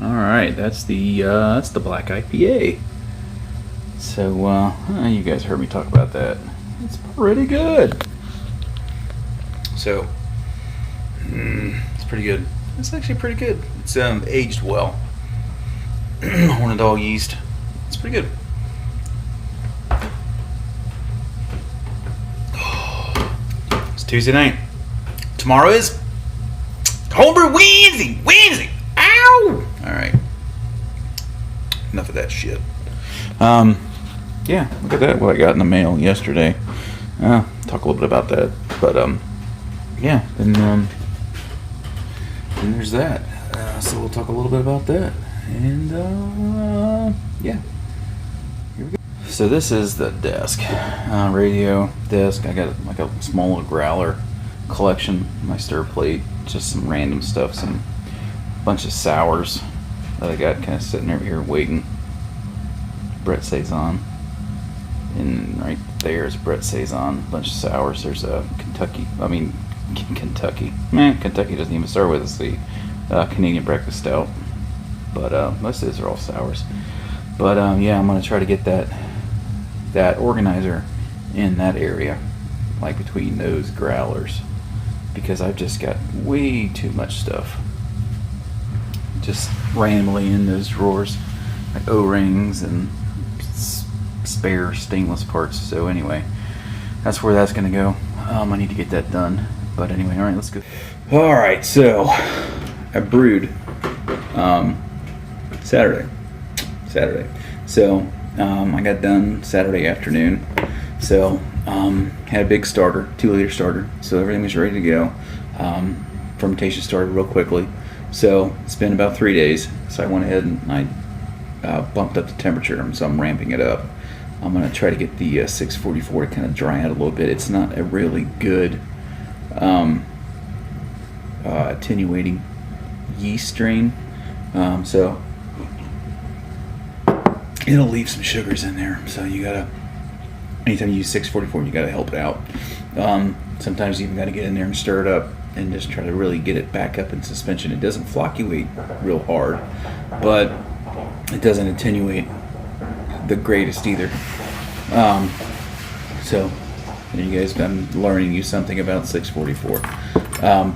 All right, that's the black IPA. So you guys heard me talk about that. It's pretty good. So it's pretty good. It's actually pretty good. It's aged well. Horn and dog yeast. It's pretty good. It's Tuesday night. Tomorrow is Homebrew Wednesday. Wednesday. Ow! All right. Enough of that shit. Yeah, look at that. What I got in the mail yesterday. Talk a little bit about that. But yeah. Then there's that. So we'll talk a little bit about that. And yeah. Here we go. So this is the desk, radio desk. I got like a small little growler collection. My stir plate, just some random stuff, some bunch of sours that I got kind of sitting over here waiting. Brett Saison, and right there is Brett Saison. A bunch of sours. There's a Kentucky. Kentucky doesn't even start with. It's the Canadian Breakfast Stout. But most of these are all sours. But yeah, I'm gonna try to get that organizer in that area, like between those growlers, because I've just got way too much stuff just randomly in those drawers, like O-rings and spare stainless parts. So anyway, that's where that's gonna go. I need to get that done. But anyway, all right, let's go. All right, so I brewed Saturday. So I got done Saturday afternoon. So had a big starter, 2-liter starter. So everything was ready to go. Fermentation started real quickly. So it's been about 3 days. So I went ahead and I bumped up the temperature. So I'm ramping it up. I'm going to try to get the 644 to kind of dry out a little bit. It's not a really good attenuating yeast strain. So it'll leave some sugars in there. So you gotta, anytime you use 644, you gotta help it out. Sometimes you even gotta get in there and stir it up and just try to really get it back up in suspension. It doesn't flocculate real hard, but it doesn't attenuate the greatest either. So you guys, I'm learning you something about 644.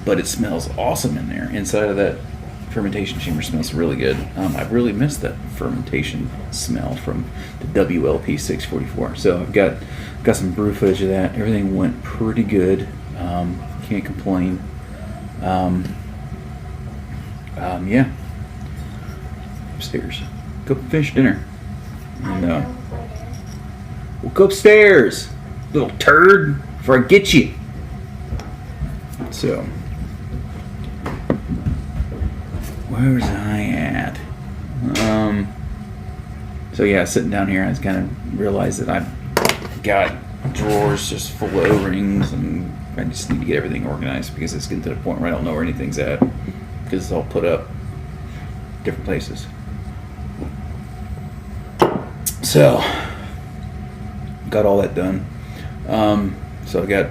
But it smells awesome in there. Inside of that fermentation chamber smells really good. I've really missed that fermentation smell from the WLP 644. So I've got some brew footage of that. Everything went pretty good. Can't complain. Yeah. Upstairs. Go finish dinner. And we'll go upstairs, little turd, before I get you. So, where was I at? So yeah, sitting down here, I just kind of realized that I've got drawers just full of O-rings, and I just need to get everything organized because it's getting to the point where I don't know where anything's at because it's all put up different places. So, got all that done. So I got,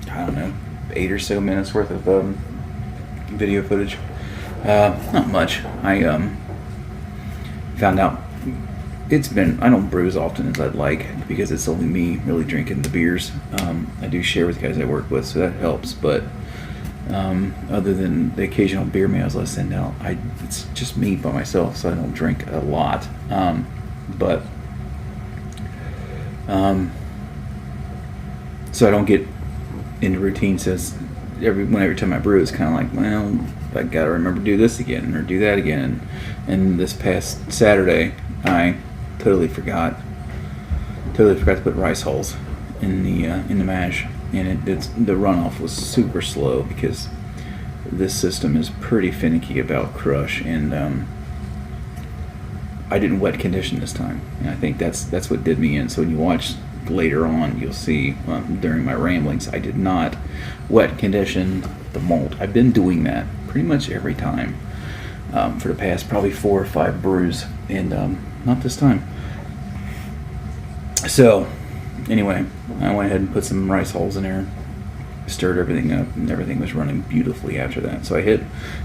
I don't know, 8 or so minutes worth of video footage. Not much. I found out I don't brew as often as I'd like because it's only me really drinking the beers. I do share with guys I work with, so that helps. But other than the occasional beer meals I send out, it's just me by myself, so I don't drink a lot. So I don't get into routine. Says every time I brew, it's kind of like, well, I gotta remember to do this again or do that again. And this past Saturday, I totally forgot to put rice hulls in the mash, and the runoff was super slow because this system is pretty finicky about crush, and I didn't wet condition this time, and I think that's what did me in. So when you watch later on, you'll see during my ramblings, I did not wet condition the malt. I've been doing that pretty much every time for the past probably 4 or 5 brews, and not this time. So anyway, I went ahead and put some rice hulls in there, stirred everything up, and everything was running beautifully after that. So I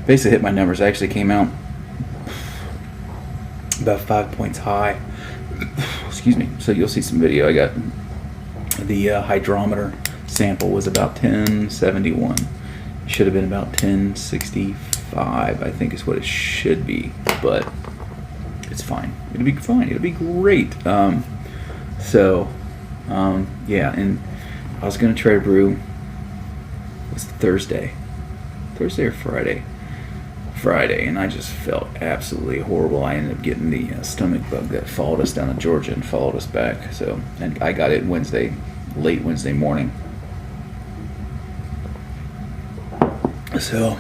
basically hit my numbers. I actually came out about 5 points high. Excuse me. So you'll see some video. I got the hydrometer sample was about 1071. Should have been about 1065, I think is what it should be, but it's fine. It'll be fine. It'll be great. Yeah, and I was gonna try to brew. Was it Thursday or Friday? Friday, and I just felt absolutely horrible. I ended up getting the stomach bug that followed us down to Georgia and followed us back. So, and I got it late Wednesday morning. So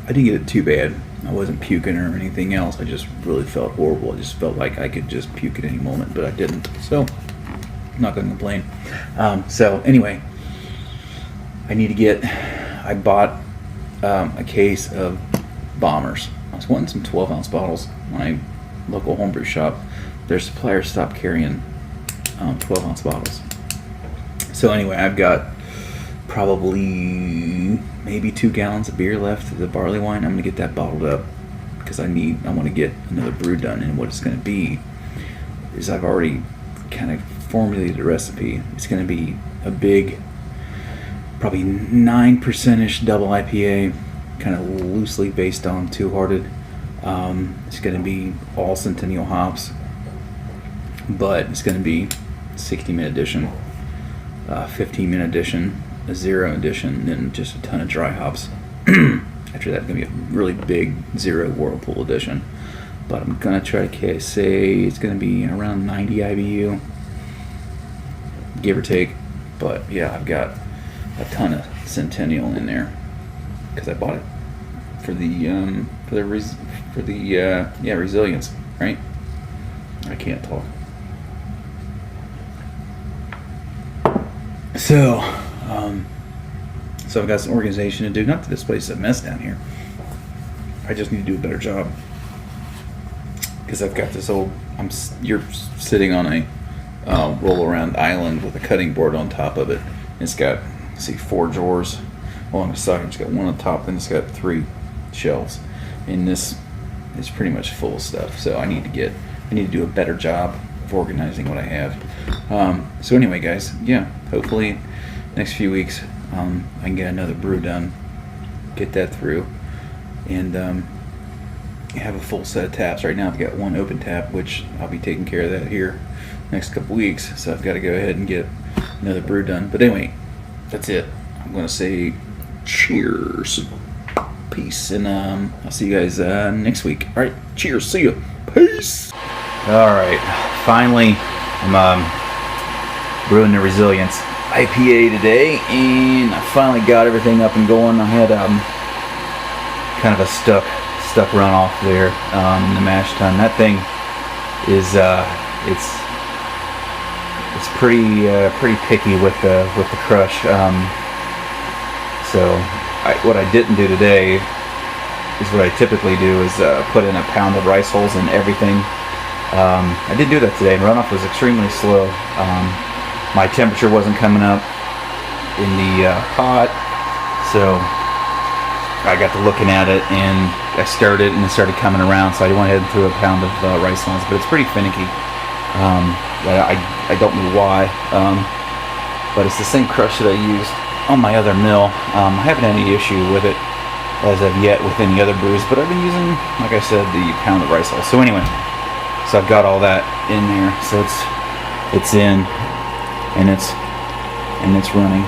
I didn't get it too bad. I wasn't puking or anything else. I just really felt horrible. I just felt like I could just puke at any moment, but I didn't. So I'm not going to complain. So anyway, I bought a case of bombers. I was wanting some 12-ounce bottles. My local homebrew shop, their suppliers stopped carrying 12-ounce bottles. So anyway, I've got probably maybe 2 gallons of beer left of the barley wine. I'm going to get that bottled up because I want to get another brew done. And what it's going to be is I've already kind of formulated a recipe. It's going to be a big, probably 9%-ish double IPA, kind of loosely based on Two Hearted. It's going to be all Centennial hops, but it's going to be 60-minute edition, 15-minute edition, a 0 edition, and then just a ton of dry hops. After that, it's going to be a really big 0 Whirlpool edition. But I'm going to try to say it's going to be around 90 IBU, give or take. But yeah, I've got a ton of Centennial in there because I bought it for the resilience, right? I can't talk. So I've got some organization to do. Not that this place is a mess down here. I just need to do a better job because I've got this you're sitting on a roll around island with a cutting board on top of it. It's got, 4 drawers along the side. It's got one on top, and it's got 3 shelves. And this is pretty much full of stuff. So I need to do a better job of organizing what I have. So anyway, guys, yeah, hopefully next few weeks I can get another brew done, get that through, and have a full set of taps. Right now I've got 1 open tap, which I'll be taking care of that here next couple weeks. So I've got to go ahead and get another brew done. But anyway, that's it. I'm going to say cheers, peace, and I'll see you guys next week. All right, cheers, see you, peace. All right, finally I'm brewing the Resilience IPA today, and I finally got everything up and going. I had kind of a stuck runoff there in the mash tun. That thing is it's pretty picky with the crush. So what I didn't do today is what I typically do is put in a pound of rice hulls and everything. I didn't do that today, and runoff was extremely slow. My temperature wasn't coming up in the pot, so I got to looking at it, and I stirred it, and it started coming around, so I went ahead and threw a pound of rice hulls, but it's pretty finicky. I don't know why, but it's the same crush that I used on my other mill. I haven't had any issue with it as of yet with any other brews, but I've been using, like I said, the pound of rice hulls. So anyway, so I've got all that in there, so it's in, and it's running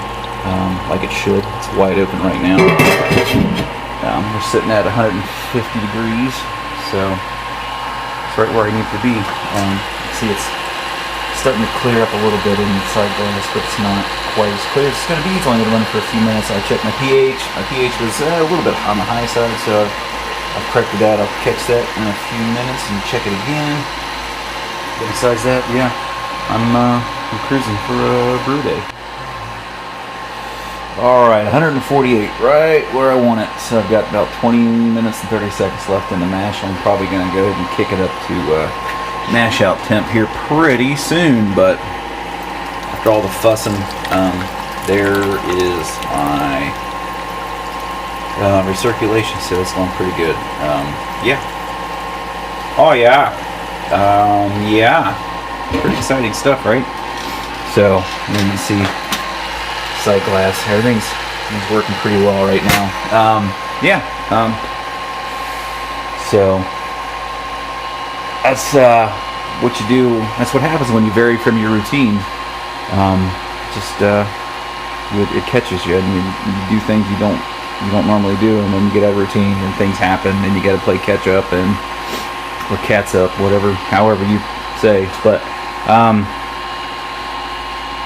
like it should. It's wide open right now. We're sitting at 150 degrees, so it's right where I need to be. See, it's starting to clear up a little bit inside glass, but it's not quite as clear as it's going to be. It's only going to run for a few minutes. I checked my pH. My pH was a little bit on the high side, so I've corrected that. I'll catch that in a few minutes and check it again. But besides that, yeah, I'm cruising for a brew day. Alright, 148, right where I want it. So I've got about 20 minutes and 30 seconds left in the mash. I'm probably going to go ahead and kick it up to mash out temp here pretty soon, but after all the fussing, there is my recirculation, so it's going pretty good. Yeah, Oh yeah. Yeah. Pretty exciting stuff, right? So, and then you see sight glass. Everything's working pretty well right now. Yeah. So that's what you do. That's what happens when you vary from your routine. It catches you, and you do things you don't normally do, and then you get out of routine, and things happen, and you got to play catch up or catch up, however you say. But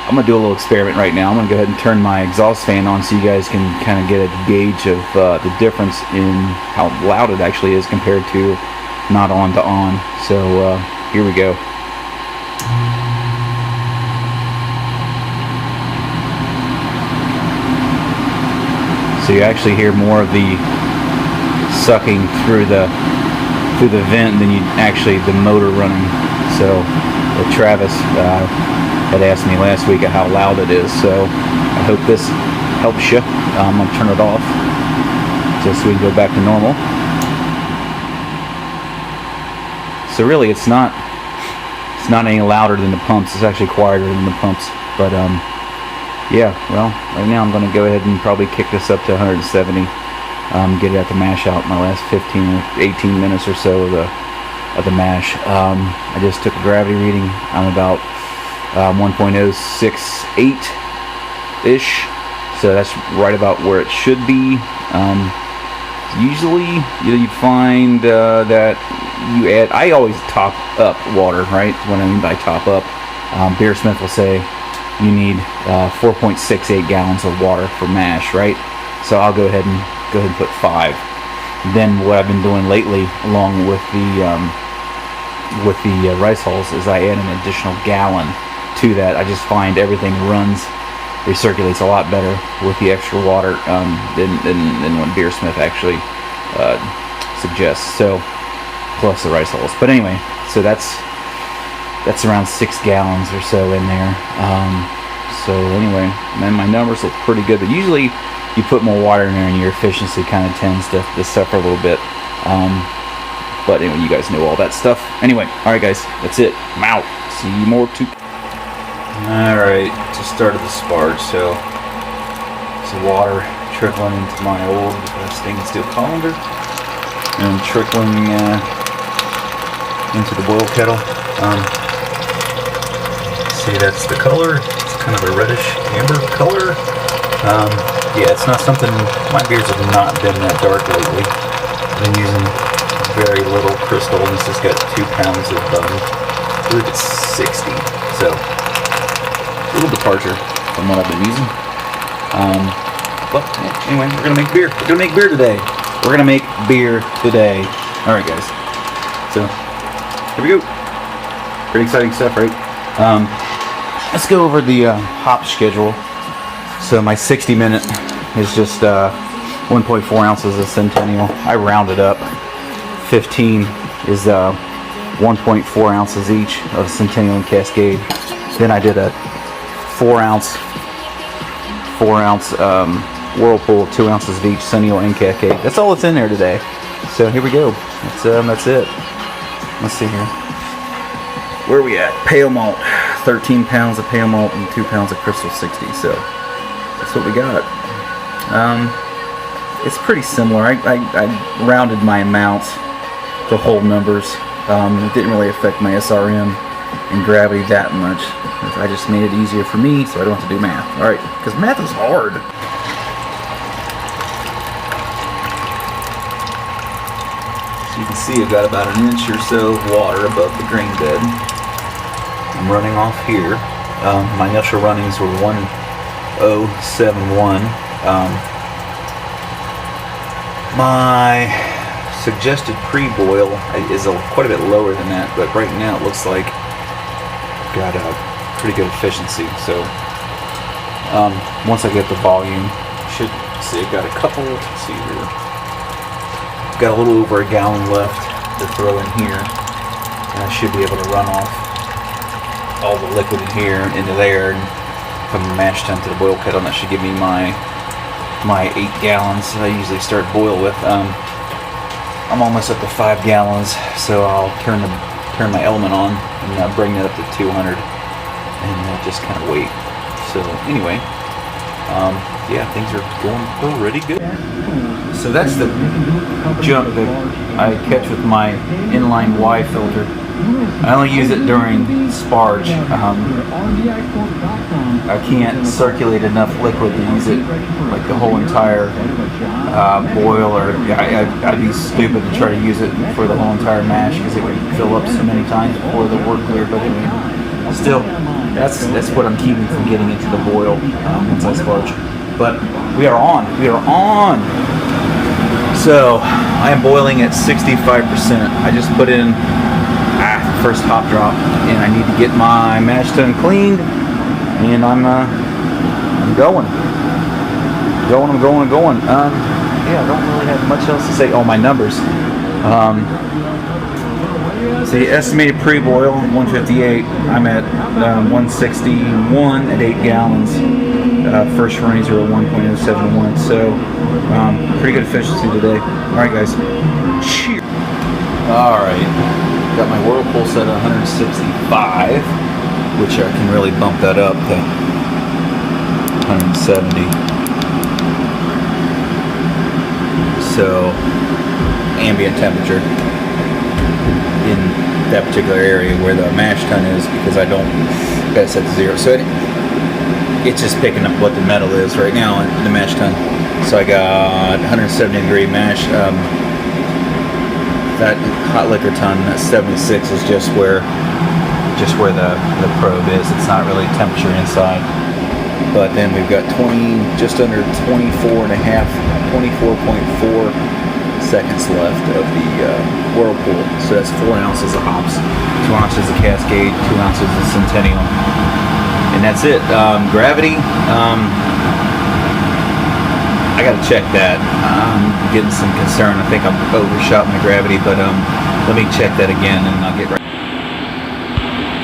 I'm gonna do a little experiment right now. I'm gonna go ahead and turn my exhaust fan on so you guys can kind of get a gauge of the difference in how loud it actually is compared to not on to on. So here we go. So you actually hear more of the sucking through the vent than you actually the motor running. So Travis had asked me last week how loud it is, so I hope this helps you. I'm gonna turn it off just so we can go back to normal. So really, it's not any louder than the pumps. It's actually quieter than the pumps. But yeah. Well, right now I'm gonna go ahead and probably kick this up to 170. Get it at the mash out in my last 15 or 18 minutes or so of the mash. I just took a gravity reading. I'm about 1.068-ish, so that's right about where it should be. Usually you find that you add, I always top up water, right? What I mean by top up, Beersmith will say you need 4.68 gallons of water for mash, right? So I'll go ahead and put 5. Then what I've been doing lately, along with the rice hulls, is I add an additional gallon to that. I just find everything recirculates a lot better with the extra water than what Beersmith actually suggests. So plus the rice hulls. But anyway, so that's around 6 gallons or so in there. So anyway, man, my numbers look pretty good. But usually you put more water in there and your efficiency kind of tends to suffer a little bit. But anyway, you guys know all that stuff. Anyway, alright guys, that's it. I'm out. See you more to... Alright, just started the sparge, so some water trickling into my old stainless steel colander and trickling into the boil kettle. See, that's the color. It's kind of a reddish amber color. Yeah, it's not something, my beers have not been that dark lately. I've been using very little crystal, and this has got 2 pounds of, I believe it's 60, so a little departure from what I've been using. But anyway, we're gonna make beer. We're gonna make beer today. Alright guys, so here we go. Pretty exciting stuff, right? Let's go over the hop schedule. So my 60 minute is just 1.4 ounces of Centennial. I rounded up. 15 is 1.4 ounces each of Centennial and Cascade. Then I did a 4 ounce Whirlpool, 2 ounces of each Centennial and Cascade. That's all that's in there today. So here we go. That's it. Let's see here. Where are we at? Pale malt. 13 pounds of pale malt and 2 pounds of Crystal 60. So that's what we got. It's pretty similar. I rounded my amounts to whole numbers. It didn't really affect my SRM and gravity that much. I just made it easier for me so I don't have to do math. Alright, because math is hard. So you can see I've got about an inch or so of water above the grain bed. I'm running off here. My initial runnings were 1.071. My suggested pre-boil is quite a bit lower than that, but right now it looks like I've got a pretty good efficiency. So once I get the volume, should see I've got a couple. Let's see here. Got a little over a gallon left to throw in here, and I should be able to run off all the liquid in here into there, and from the mash tun to the boil kettle, and that should give me my 8 gallons that I usually start boil with. I'm almost up to 5 gallons, so I'll turn my element on and bring that up to 200, and just kind of wait. So anyway, yeah, things are going pretty good. So that's the junk that I catch with my inline Y filter. I only use it during sparge. I can't circulate enough liquid to use it like the whole entire boil, or I'd be stupid to try to use it for the whole entire mash because it would fill up so many times before the wort clear. But anyway, still, that's what I'm keeping from getting into the boil once I sparge. But we are on. So I am boiling at 65%. I just put in first hop drop, and I need to get my mash tun cleaned, and I'm going. Yeah, I don't really have much else to say. Oh, my numbers. So the estimated pre-boil 158. I'm at 161 at 8 gallons. First riser at 1.071. So pretty good efficiency today. All right, guys. Cheers. All right. Got my whirlpool set at 165, which I can really bump that up to 170. So ambient temperature in that particular area where the mash tun is, because I don't got it set to 0. So it's just picking up what the metal is right now in the mash tun. So I got 170 degree mash. That hot liquor tun, that 76, is just where the probe is. It's not really temperature inside. But then we've got just under 24.4 seconds left of the whirlpool. So that's 4 ounces of hops, 2 ounces of Cascade, 2 ounces of Centennial, and that's it. Gravity. I gotta check that. I'm getting some concern. I think I'm overshot my gravity, but let me check that again, and I'll get right.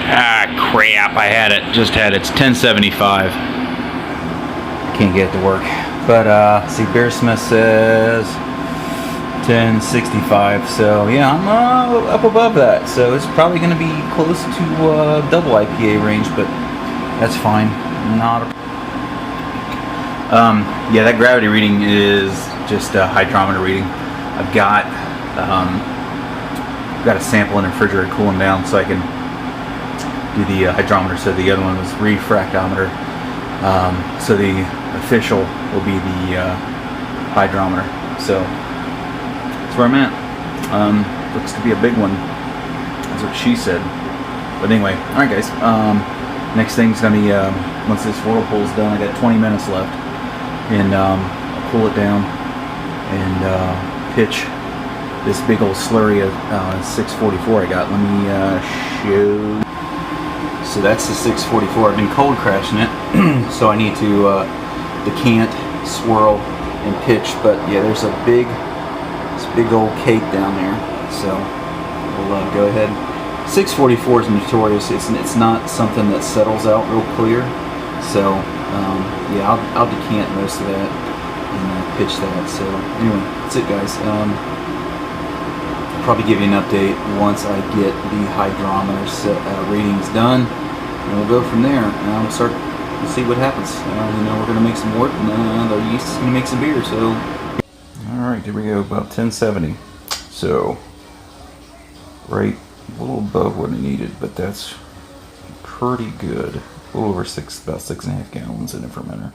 Ah, crap! Just had it. It's 1075. Can't get it to work. But see, Beersmith says 1065. So yeah, I'm up above that. So it's probably going to be close to double IPA range, but that's fine. Not a yeah, that gravity reading is just a hydrometer reading. I've got a sample in the refrigerator cooling down, so I can do the hydrometer. So the other one was refractometer. So the official will be the hydrometer. So that's where I'm at. Looks to be a big one. That's what she said. But anyway, all right, guys. Next thing's gonna be once this whirlpool's done. I got 20 minutes left. And I'll cool it down and pitch this big old slurry of 644 I got. Let me show. So that's the 644. I've been cold crashing it, so I need to decant, swirl, and pitch. But yeah, there's this big old cake down there. So we'll go ahead. 644 is notorious. It's not something that settles out real clear. So yeah, I'll decant most of that and pitch that. So anyway, that's it, guys. I'll probably give you an update once I get the hydrometer readings done, and we'll go from there. We'll start to see what happens. We're going to make some wort, and the yeast is going to make some beer. So all right, here we go. About 1070. So right a little above what I needed, but that's pretty good. A little over about 6.5 gallons in a fermenter.